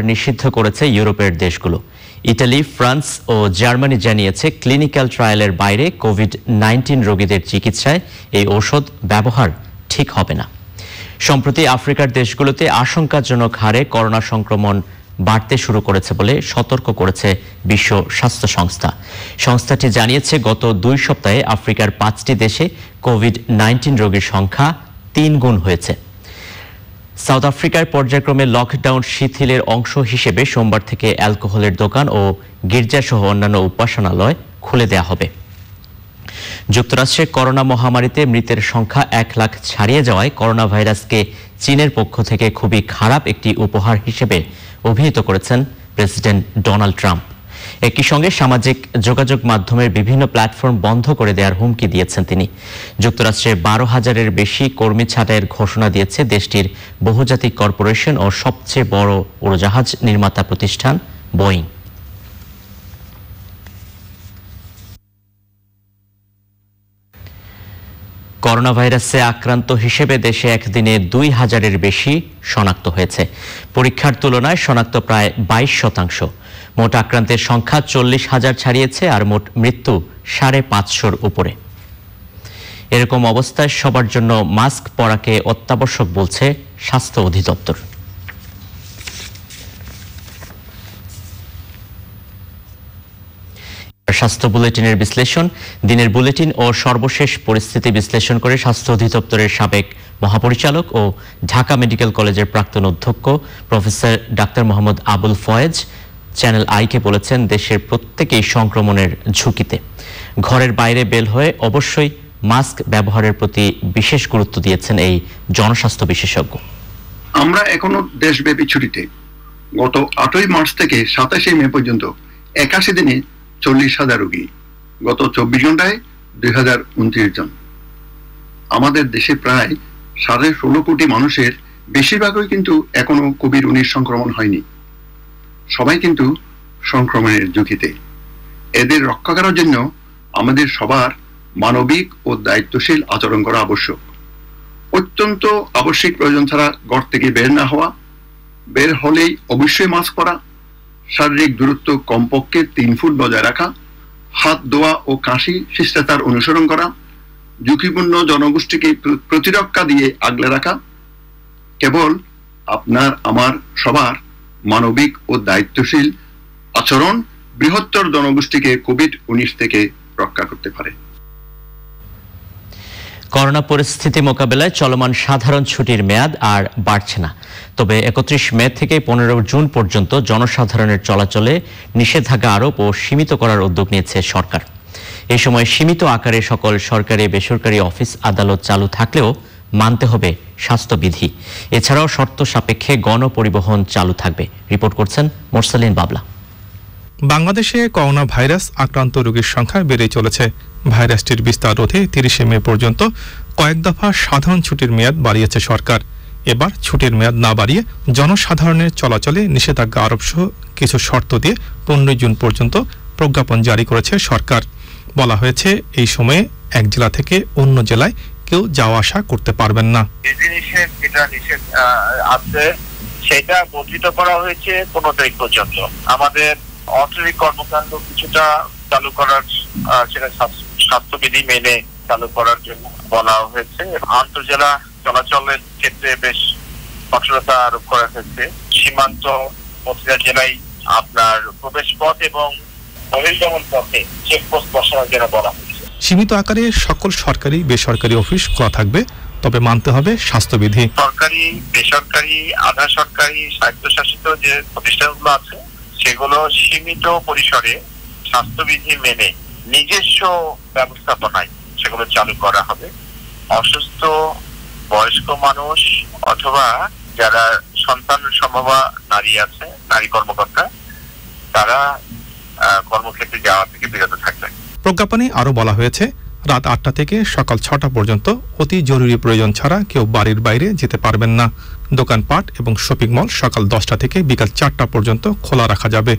নিষিদ্ধ করেছে ইউরোপের দেশগুলো। ইতালি, ফ্রান্স ও জার্মানি জানিয়েছে ক্লিনিক্যাল ট্রায়ালের বাইরে কোভিড-19 রোগীদের চিকিৎসায় এই ঔষধ ব্যবহার ঠিক হবে না। সম্প্রতি আফ্রিকার দেশগুলোতে আশঙ্কাজনক হারে করোনা সংক্রমণ বাড়তে শুরু করেছে বলে সতর্ক করেছে বিশ্ব স্বাস্থ্য সংস্থা। সংস্থাটি জানিয়েছে গত 2 সপ্তাহে আফ্রিকার 5টি দেশে কোভিড-19 রোগীর সংখ্যা 3 গুণ হয়েছে। সাউথ আফ্রিকার পর্যায়ক্রমে লকডাউন শিথিলের অংশ হিসেবে সোমবার থেকে অ্যালকোহলের দোকান ও গির্জাসহ অন্যান্য উপাসনালয় খুলে দেওয়া হবে। যুক্তরাষ্ট্রে করোনা মহামারীতে মৃতের সংখ্যা 1 লাখ ছাড়িয়ে যাওয়ায় করোনা ভাইরাসকে চীনের পক্ষ থেকে খুবই খারাপ একটি উপহার হিসেবে অভিহিত করেছেন প্রেসিডেন্ট ডোনাল্ড ট্রাম্প। একই সঙ্গে সামাজিক যোগাযোগ মাধ্যমের বিভিন্ন প্ল্যাটফর্ম বন্ধ করে দেওয়ার হুমকি দিয়েছেন তিনি। যুক্তরাষ্ট্রে 12,000-এর বেশি কর্মী ছাঁটাইয়ের ঘোষণা দিয়েছে দেশটির বহুজাতিক কর্পোরেশন ও সবচেয়ে বড় উড়োজাহাজ নির্মাতা প্রতিষ্ঠান বোয়িং। করোনা ভাইরাসে আক্রান্ত হিসেবে দেশে একদিনে 2,000-এর বেশি শনাক্ত হয়েছে। পরীক্ষার তুলনায় শনাক্ত প্রায় 22%। মোট আক্রান্তের সংখ্যা 40,000 ছাড়িয়েছে আর মোট মৃত্যু 550-র উপরে। এরকম অবস্থায় সবার জন্য মাস্ক পরাকে অত্যাবশ্যক বলছে স্বাস্থ্য অধিদপ্তর। স্বাস্থ্য বুলেটিনের বিশ্লেষণ। দিনের বুলেটিন ও সর্বশেষ পরিস্থিতি বিশ্লেষণ করে স্বাস্থ্য অধিদপ্তরের সাবেক মহাপরিচালক ও ঢাকা মেডিকেল কলেজের প্রাক্তন অধ্যক্ষ প্রফেসর ডাক্তার মোহাম্মদ আবুল ফয়েজ চ্যানেল আইকে বলেছেন, দেশের প্রত্যেকেই সংক্রমণের ঝুঁকিতে। ঘরের বাইরে বের হয়ে অবশ্যই মাস্ক ব্যবহারের প্রতি বিশেষ গুরুত্ব দিয়েছেন এই জনস্বাস্থ্য বিশেষজ্ঞ। আমরা এখনো দেশব্যাপী ছুটিতে। গত 8ই মার্চ থেকে 27শে মে পর্যন্ত 81 দিনে 40,000 রোগী, গত 24 ঘন্টায় 2,029 জন। আমাদের দেশে প্রায় 16.5 কোটি মানুষের বেশিরভাগই কিন্তু এখনো কোভিড-19 সংক্রমণ হয়নি। সবাই কিন্তু সংক্রমণের ঝুঁকিতে। এদের রক্ষা করার জন্য আমাদের সবার মানবিক ও দায়িত্বশীল আচরণ করা আবশ্যক। অত্যন্ত আবশ্যিক প্রয়োজন ছাড়া ঘর থেকে বের না হওয়া, বের হলেই অবশ্যই মাস্ক পরা, শারীরিক দূরত্ব কমপক্ষে 3 ফুট বজায় রাখা, হাত ধোয়া ও কাশি শিষ্টাচার অনুসরণ করা, ঝুঁকিপূর্ণ জনগোষ্ঠীকে প্রতিরক্ষা দিয়ে আগলে রাখা। কেবল আপনার আমার সবার মানবিক ও দায়িত্বশীল আচরণ বৃহত্তর জনগোষ্ঠীকে কোভিড-19 থেকে রক্ষা করতে পারে। করোনা পরিস্থিতি মোকাবেলায় চলমান সাধারণ ছুটির মেয়াদ আর বাড়ছে না। তবে 31 মে থেকে 15 জুন পর্যন্ত জনসাধারণের চলাচলে নিষেধাজ্ঞা আরোপ ও সীমিত করার উদ্যোগ নিয়েছে সরকার। এই সময় সীমিত আকারে সকল সরকারি বেসরকারি অফিস আদালত চালু থাকলেও মানতে হবে স্বাস্থ্যবিধি। এছাড়াও শর্ত সাপেক্ষে গণপরিবহন চালু থাকবে। রিপোর্ট করছেন মোরসালিন বাবলা। বাংলাদেশে করোনা ভাইরাস আক্রান্ত রোগীর সংখ্যা বেড়ে চলেছে। ভাইরাসটির বিস্তার রোধে 30 মে পর্যন্ত কয়েক দফা সাধারণ ছুটির মেয়াদ বাড়িয়েছে সরকার। এবার ছুটির মেয়াদ না বাড়িয়ে জনসাধারণের চলাচলে নিষেধাজ্ঞা আরোপ সহ কিছু শর্ত দিয়ে 15 জুন পর্যন্ত প্রজ্ঞাপন জারি করেছে সরকার। বলা হয়েছে, এই সময়ে এক জেলা থেকে অন্য জেলায় কেউ যাওয়া আসা করতে পারবেন না। সেটা বর্ধিত করা হয়েছে 15 তারিখ পর্যন্ত। আমাদের অর্থনৈতিক কর্মকাণ্ড কিছুটা চালু করার, সেটা স্বাস্থ্যবিধি মেনে চালু করার জন্য বলা হয়েছে। আন্তঃজেলা চলাচলের ক্ষেত্রে বেশ কঠোরতা আরোপ করা হয়েছে। সীমান্ত প্রতিটা জেলায় আপনার প্রবেশ পথ এবং বহির্গমন পথে চেকপোস্ট বসানোর জন্য বলা হয়েছে। সীমিত আকারে সকল সরকারি বেসরকারি অফিস খোলা থাকবে, তবে মানতে হবে স্বাস্থ্যবিধি। সরকারি, বেসরকারি, আধা সরকারি, স্বায়ত্তশাসিত যে প্রতিষ্ঠানগুলো আছে সেগুলো সীমিত পরিসরে স্বাস্থ্যবিধি মেনে নিজস্ব ব্যবস্থাপনায় সেগুলো চালু করা হবে। অসুস্থ বয়স্ক মানুষ অথবা যারা সন্তান সম্ভবা নারী আছে, নারী কর্মকর্তা, তারা কর্মক্ষেত্রে যাওয়া থেকে বিরত থাকবে। প্রজ্ঞাপনে আরো বলা হয়েছে, রাত 8টা থেকে সকাল 6টা পর্যন্ত অতি জরুরি প্রয়োজন ছাড়া কেউ বাড়ির বাইরে যেতে পারবেন না। দোকানপাট এবং শপিং মল সকাল 10টা থেকে বিকাল 4টা পর্যন্ত খোলা রাখা যাবে।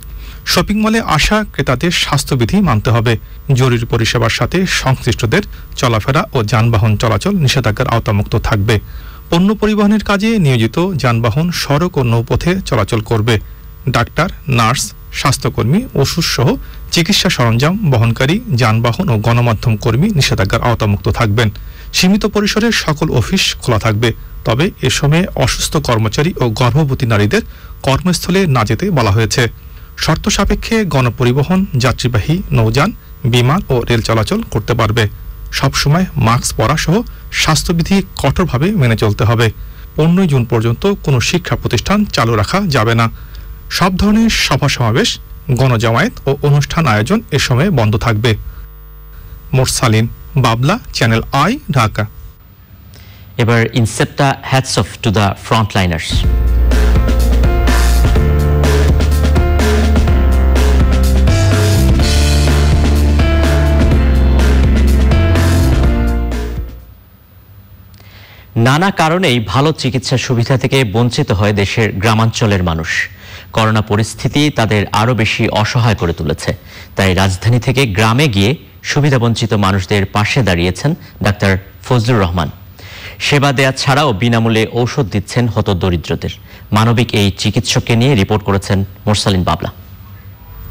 শপিং মলে আসা ক্রেতাদের স্বাস্থ্যবিধি মানতে হবে। জরুরি পরিষেবার সাথে সংশ্লিষ্টদের চলাফেরা ও যানবাহন চলাচল নিষেধাজ্ঞার আওতামুক্ত থাকবে। পণ্য পরিবহনের কাজে নিয়োজিত যানবাহন সড়ক ও নৌপথে চলাচল করবে। ডাক্তার, নার্স, স্বাস্থ্যকর্মী, ওষুধসহ চিকিৎসা সরঞ্জাম বহনকারী যানবাহন ও গণমাধ্যম কর্মী নিষেধাজ্ঞার আওতামুক্ত থাকবেন। সীমিত পরিসরে সকল অফিস খোলা থাকবে, তবে এ সময়ে অসুস্থ কর্মচারী ও গর্ভবতী নারীদের কর্মস্থলে না যেতে বলা হয়েছে। শর্ত সাপেক্ষে গণপরিবহন, যাত্রীবাহী নৌযান, বিমান ও রেল চলাচল করতে পারবে। সবসময় মাস্ক পরা সহ স্বাস্থ্যবিধি কঠোরভাবে মেনে চলতে হবে। 15 জুন পর্যন্ত কোনো শিক্ষা প্রতিষ্ঠান চালু রাখা যাবে না। সব ধরনের সভা সমাবেশ, গণজামায়াত ও অনুষ্ঠান আয়োজন এ সময়ে বন্ধ থাকবে। Morsalin, Babla, channel I, Dhaka. এবার Incepta hats off to the frontliners. নানা কারণেই ভালো চিকিৎসা সুবিধা থেকে বঞ্চিত হয় দেশের গ্রামাঞ্চলের মানুষ। করোনা পরিস্থিতি তাদের আরও বেশি অসহায় করে তুলেছে। তাই রাজধানী থেকে গ্রামে গিয়ে সুবিধাবঞ্চিত মানুষদের পাশে দাঁড়িয়েছেন ডাক্তার ফজলুর রহমান। সেবা দেয়া ছাড়াও বিনামূল্যে ঔষধ দিচ্ছেন হতদরিদ্রদের। মানবিক এই চিকিৎসককে নিয়ে রিপোর্ট করেছেন মোরসালিন বাবলা।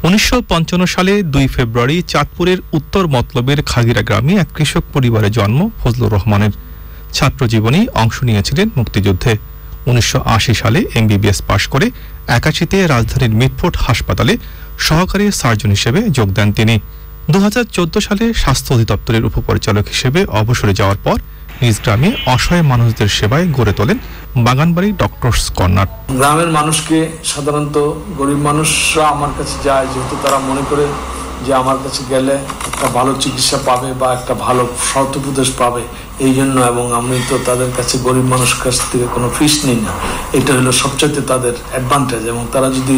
1955 সালে 2 ফেব্রুয়ারি চাঁদপুরের উত্তর মতলবের খাগিরা গ্রামে এক কৃষক পরিবারে জন্ম ফজলুর রহমানের। ছাত্র জীবনে অংশ নিয়েছিলেন মুক্তিযুদ্ধে। 1980 সালে MBBS পাশ করে 81-তে রাজধানীর মিটফোর্ড হাসপাতালে সহকারী সার্জন হিসেবে যোগ দেন তিনি। 2014 সালে স্বাস্থ্য অধিদপ্তরের উপপরিচালক হিসেবে অবসরে যাওয়ার পর নিজ গ্রামে অসহায় মানুষদের সেবায় গড়ে তোলেন বাগানবাড়ি ডক্টরস কর্নার। গ্রামের মানুষকে সাধারণত গরিব মানুষরা আমার কাছে যায়, যেহেতু তারা মনে করে যে আমার কাছে গেলে একটা ভালো চিকিৎসা পাবে বা একটা ভালো সৎ উপদেশ পাবে, এই জন্য। এবং আমি তো তাদের কাছে গরিব মানুষের কাছ থেকে কোনো ফিস নিই না। এটা হলো সবচেয়ে তাদের অ্যাডভান্টেজ। এবং তারা যদি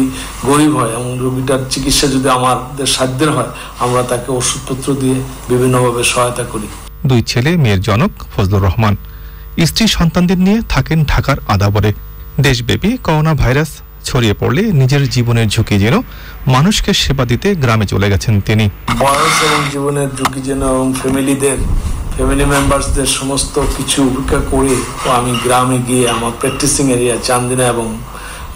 গরিব হয় এবং রোগীটার চিকিৎসা যদি আমাদের সাধ্যের হয়, আমরা তাকে ওষুধপত্র দিয়ে বিভিন্নভাবে সহায়তা করি। 2 ছেলে মেয়ের জনক ফজলুর রহমান। স্ত্রী সন্তানদের নিয়ে থাকেন ঢাকার আদাবরে। দেশব্যাপী করোনা ভাইরাস ছড়িয়ে পড়লে নিজের জীবনের ঝুঁকি যেন মানুষকে সেবা দিতে গ্রামে চলে গেছেন তিনি। বয়স এবং জীবনের ঝুঁকি যেন এবং ফ্যামিলি মেম্বার্সদের সমস্ত কিছু উপেক্ষা করে আমি গ্রামে গিয়ে আমার প্র্যাকটিসিং এরিয়া চান্দিনা এবং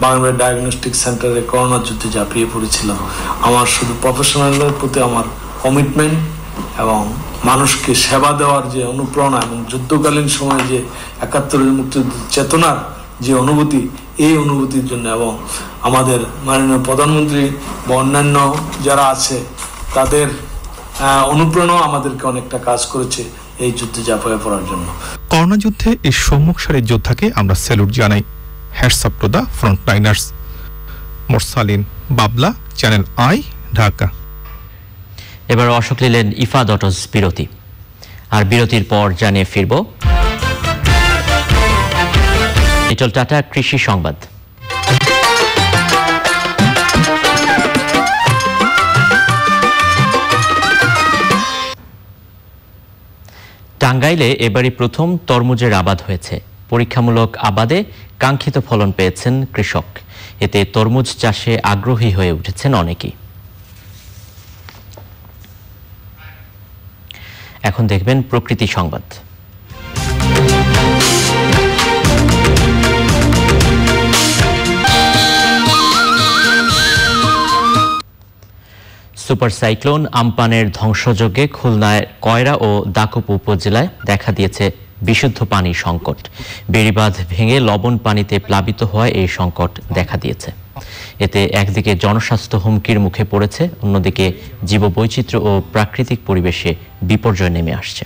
বাংলাদেশ ডায়াগনস্টিক সেন্টারে করোনা যুদ্ধে ঝাঁপিয়ে পড়েছিলাম। আমার শুধু প্রফেশনালের প্রতি আমার কমিটমেন্ট এবং মানুষকে সেবা দেওয়ার যে অনুপ্রেরণা এবং যুদ্ধকালীন সময়ে যে 71-এর মুক্তিযুদ্ধ চেতনার যে অনুভূতি, এই অনুভূতির জন্য এবং আমাদের মাননীয় প্রধানমন্ত্রী বা অন্যান্য যারা আছে তাদের অনুপ্রেরণা আমাদেরকে অনেকটা কাজ করেছে এই যুদ্ধে ঝাঁপিয়ে পড়ার জন্য। করোনা যুদ্ধে এই সম্মুখ সারির যোদ্ধাকে আমরা স্যালুট জানাই। Hats off to the frontliners. Morsalin, Babla, channel I, Dhaka. এবার অশোক নিলেন ইফাদ অটোস বিরতি। আর বিরতির পর জানিয়ে ফিরব লিটল টাটা কৃষি সংবাদ। টাঙ্গাইলে এবারই প্রথম তরমুজের আবাদ হয়েছে। পরীক্ষামূলক আবাদে কাঙ্ক্ষিত ফলন পেয়েছেন কৃষক। এতে তরমুজ চাষে আগ্রহী হয়ে উঠেছেন অনেকেই। এখন দেখবেন প্রকৃতি সংবাদ। সুপার সাইক্লোন আম্পানের ধ্বংসযজ্ঞে খুলনায় কয়রা ও দাকুপ উপজেলায় দেখা দিয়েছে বিশুদ্ধ পানির সংকট। বেড়িবাঁধ ভেঙে লবণ পানিতে প্লাবিত হওয়ায় এই সংকট দেখা দিয়েছে। এতে একদিকে জনস্বাস্থ্য হুমকির মুখে পড়েছে, অন্যদিকে জীববৈচিত্র্য ও প্রাকৃতিক পরিবেশে বিপর্যয় নেমে আসছে।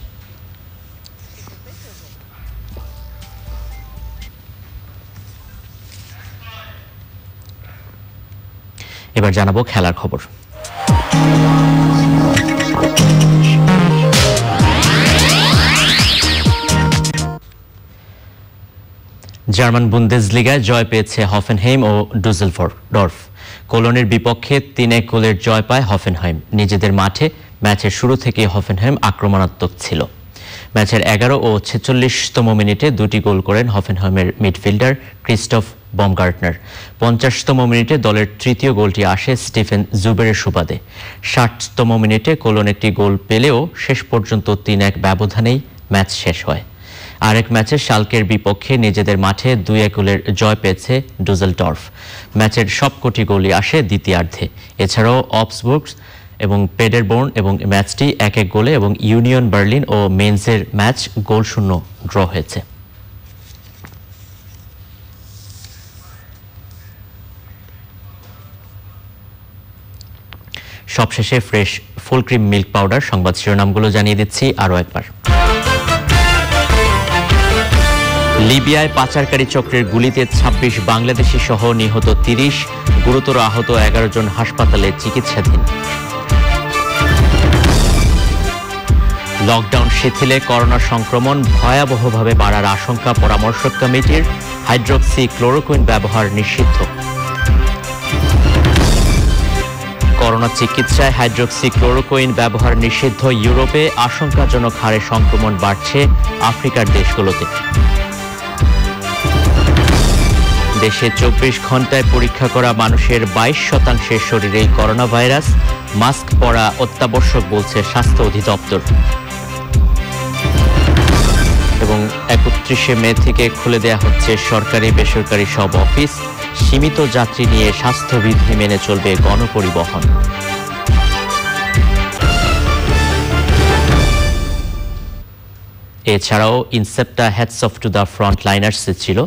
এবার জানাবো খেলার খবর। জার্মান বুন্দেসলিগায় জয় পেয়েছে হফেনহেইম ও ডুসেলডর্ফ। কোলনের বিপক্ষে 3-1 গোলের জয় পায় হফেনহাইম। নিজেদের মাঠে ম্যাচের শুরু থেকে হফেনহাইম আক্রমণাত্মক ছিল। ম্যাচের 11 ও 46তম মিনিটে 2টি গোল করেন হফেনহাইমের মিডফিল্ডার ক্রিস্টফ বমগার্টনার। 50তম মিনিটে দলের তৃতীয় গোলটি আসে স্টিফেন জুবেরের সুবাদে। 60তম মিনিটে কোলন একটি গোল পেলেও শেষ পর্যন্ত 3-1 ব্যবধানেই ম্যাচ শেষ হয়। আরেক ম্যাচে শালকের বিপক্ষে নিজেদের মাঠে 2-1 গোলের জয় পেয়েছে ডুসেলডর্ফ। ম্যাচের সবকটি গোলই আসে দ্বিতীয়ার্ধে। এছাড়াও অবসবুর্গ এবং পেডারবোর্ন এবং ম্যাচটি 1-1 গোলে এবং ইউনিয়ন বার্লিন ও মেনজের ম্যাচ গোলশূন্য ড্র হয়েছে। সবশেষে fresh full cream milk powder সংবাদ শিরোনামগুলো জানিয়ে দিচ্ছি আরও একবার। লিবিয়ায় পাচারকারী চক্রের গুলিতে 26 বাংলাদেশি সহ নিহত 30, গুরুতর আহত 11 জন হাসপাতালে চিকিৎসাধীন। লকডাউন শিথিলে করোনা সংক্রমণ ভয়াবহভাবে বাড়ার আশঙ্কা পরামর্শক কমিটির, হাইড্রোক্সি ক্লোরোকুইন ব্যবহার নিষিদ্ধ। করোনা চিকিৎসায় হাইড্রোক্সি ক্লোরোকুইন ব্যবহার নিষিদ্ধ ইউরোপে, আশঙ্কাজনক হারে সংক্রমণ বাড়ছে আফ্রিকার দেশগুলোতে। দেশে 24 ঘন্টায় পরীক্ষা করা মানুষের 22% শরীরেই করোনা ভাইরাস, মাস্ক পরা অত্যাবশ্যক বলছে স্বাস্থ্য অধিদপ্তর। এবং 31 মে থেকে খুলে দেয়া হচ্ছে সরকারি বেসরকারি সব অফিস, সীমিত যাত্রী নিয়ে স্বাস্থ্যবিধি মেনে চলবে গণপরিবহন। এছাড়াও Incepta hats off to the front liners ছিল।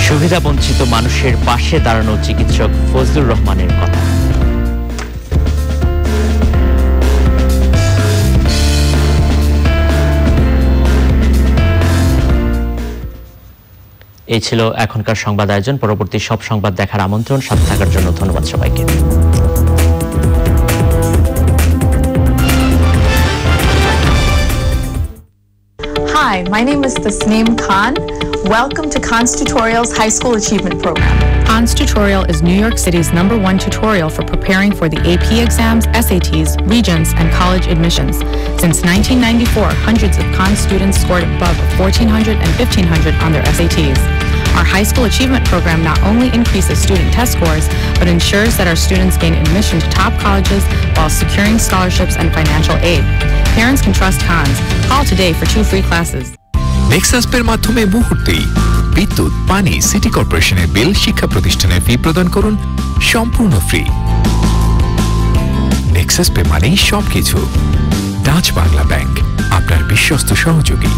সুবিধাবঞ্চিত মানুষের পাশে দাঁড়ানো চিকিৎসক ফজলুর রহমানের কথা। এই ছিল এখনকার সংবাদ আয়োজন। পরবর্তী সব সংবাদ দেখার আমন্ত্রণ। সাথে থাকার জন্য ধন্যবাদ সবাইকে। Hi, my name is Tasneem Khan. Welcome to Khan's Tutorials High School Achievement Program. Khan's Tutorial is New York City's #1 tutorial for preparing for the AP exams, SATs, Regents, and college admissions. Since 1994, hundreds of Khan students scored above 1,400 and 1,500 on their SATs. Our high school achievement program not only increases student test scores, but ensures that our students gain admission to top colleges while securing scholarships and financial aid. Parents can trust Khan's. Call today for 2 free classes. নেক্সাসপের মাধ্যমে মুহূর্তেই বিদ্যুৎ, পানি, city কর্পোরেশনের বিল, শিক্ষা প্রতিষ্ঠানের ফি প্রদান করুন সম্পূর্ণ ফ্রি। নেক্সাসপে মানেই সবকিছু। ডাচ বাংলা ব্যাংক, আপনার বিশ্বস্ত সহযোগী।